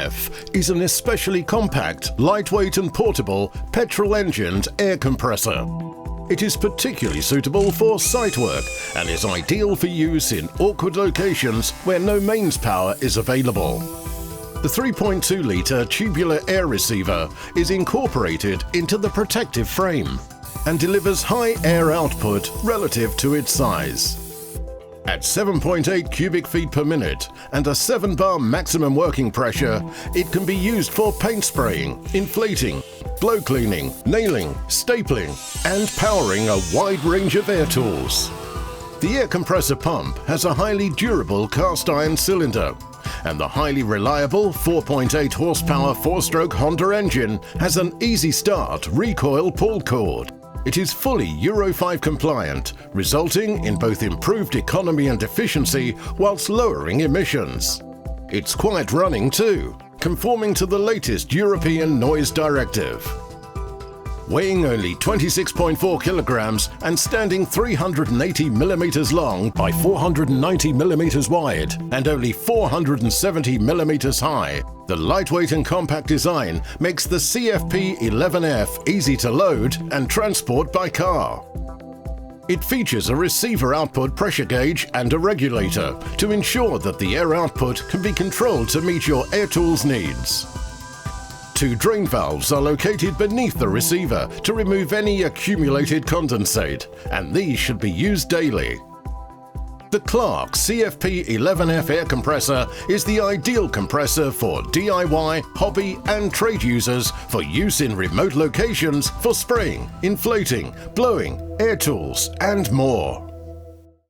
4.8F is an especially compact, lightweight and portable petrol-engined air compressor. It is particularly suitable for site work and is ideal for use in awkward locations where no mains power is available. The 3.2-litre tubular air receiver is incorporated into the protective frame and delivers high air output relative to its size. At 7.8 cubic feet per minute and a 7-bar maximum working pressure, it can be used for paint spraying, inflating, blow cleaning, nailing, stapling, and powering a wide range of air tools. The air compressor pump has a highly durable cast iron cylinder, and the highly reliable 4.8 horsepower 4-stroke Honda engine has an easy start recoil pull cord. It is fully Euro 5 compliant, resulting in both improved economy and efficiency whilst lowering emissions. It's quiet running too, conforming to the latest European noise directive. Weighing only 26.4 kilograms and standing 380 millimeters long by 490 millimeters wide and only 470 millimeters high, the lightweight and compact design makes the Cfp11F easy to load and transport by car. It features a receiver output pressure gauge and a regulator to ensure that the air output can be controlled to meet your air tool's needs. 2 drain valves are located beneath the receiver to remove any accumulated condensate, and these should be used daily. The Clarke Cfp11F air compressor is the ideal compressor for DIY, hobby and trade users for use in remote locations for spraying, inflating, blowing, air tools and more.